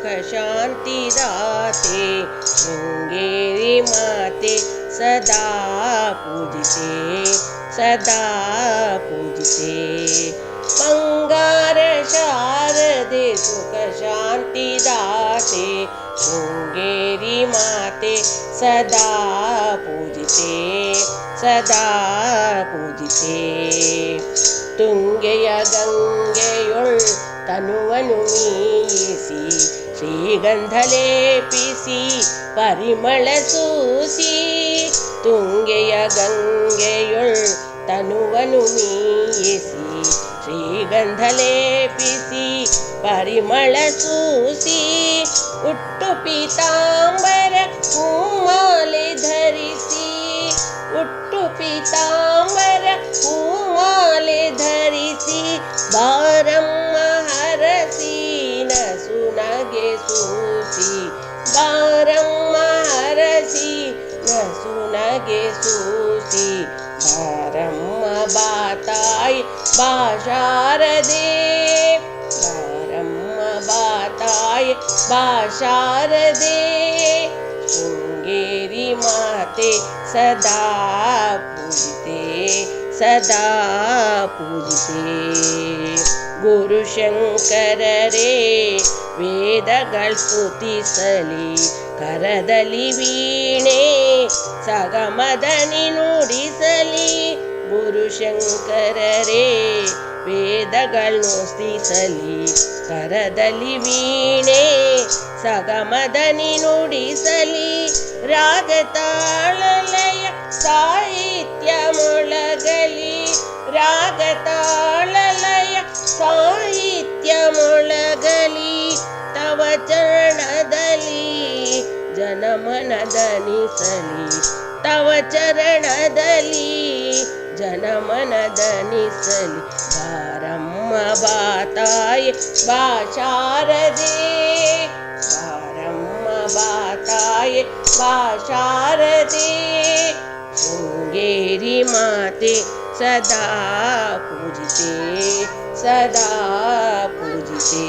ಸುಖ ಶಾಂತಿ ದಾತೆ ಶೃಂಗೇರಿ ಮಾತೆ ಸದಾ ಪೂಜಿತೆ ಸದಾ ಪೂಜಿತೆ ಬಂಗಾರ ಶಾರದೆ ಸುಖ ಶಾಂತಿ ದಾತೆ ಶೃಂಗೇರಿ ಮಾತೆ ಸದಾ ಪೂಜಿತೆ ಸದಾ ಪೂಜಿತೆ ತುಂಗೆಯ ಗಂಗೆಯೊಳ್ ತನುವನು ಮೀಯಿಸಿ ಶ್ರೀಗಂಧ ಲೇಪಿಸಿ ಪರಿಮಳ ಸೂಸಿ ತುಂಗೆಯ ಗಂಗೆಯೊಳ್ ತನುವನು ಮೀಯಿಸಿ ಶ್ರೀಗಂಧ ಲೇಪಿಸಿ ಪರಿಮಳ ಸೂಸಿ ಉಟ್ಟು ಪೀತಾಂಬರ ಹೂಮಾಲೆ ಧರಿಸಿ ಉಟ್ಟು ಪೀತಾಂಬರ ಹೂಮಾಲೆ ಧರಿಸಿ ಬಾರಮ್ಮ ಹರಸಿ ನಸುನಗೆ ಸೂಸಿ ಬಾರಮ್ಮ ಹರಸಿ ನಸುನಗೆ ಸೂಸಿ ಬಾರಮ್ಮ ಬಾತಾಯಿ ಬಾಶಾರದೆ ಬಾರಮ್ಮ ಬಾತಾಯಿ ಬಾಶಾರದೆ ಶೃಂಗೇರಿ ಮಾತೆ ಸದಾ ಪೂಜಿತೆ ಸದಾ ಪೂಜಿತೆ ಗುರುಶಂಕರರೇ ವೇದಗಳು ಸ್ತುತಿಸಲಿ ಕರದಲ್ಲಿ ವೀಣೆ ಸಗಮದನಿ ನುಡಿಸಲಿ ಗುರುಶಂಕರರೇ ವೇದಗಳನ್ನು ಸ್ತುತಿಸಲಿ ಕರದಲ್ಲಿ ವೀಣೆ ಸಗಮದನಿ ನುಡಿಸಲಿ ರಾಗ ತಾಳಲಯ ಸಾಹಿತ್ಯ ಮೊಳಗಲಿ ರಾಗ ತಾಳಲಯ ಸಾಹಿತ್ಯ ಮೊಳಗಲಿ ತವ ಚರಣದಲ್ಲಿ ಜನಮನದನಿಸಲಿ ತವ ಚರಣದಲ್ಲಿ ಜನಮನದನಿಸಲಿ ಬಾರಮ್ಮ ಬಾತಾಯಿ ಬಾಶಾರದೆ ಬಾರಮ್ಮ ಬಾತಾಯಿ ಬಾಶಾರದೆ ಶೃಂಗೇರಿ ಮಾತೆ ಸದಾ ಪೂಜಿತೆ ಸದಾ ಪೂಜಿತೆ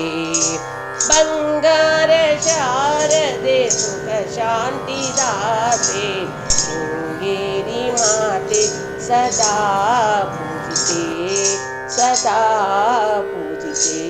ಬಂಗಾರ ಶಾರದೆ ಸುಖ ಶಾಂತಿ ದಾತೆ ಶೃಂಗೇರಿ ಮಾತೆ ಸದಾ ಪೂಜಿತೆ ಸದಾ ಪೂಜಿತೆ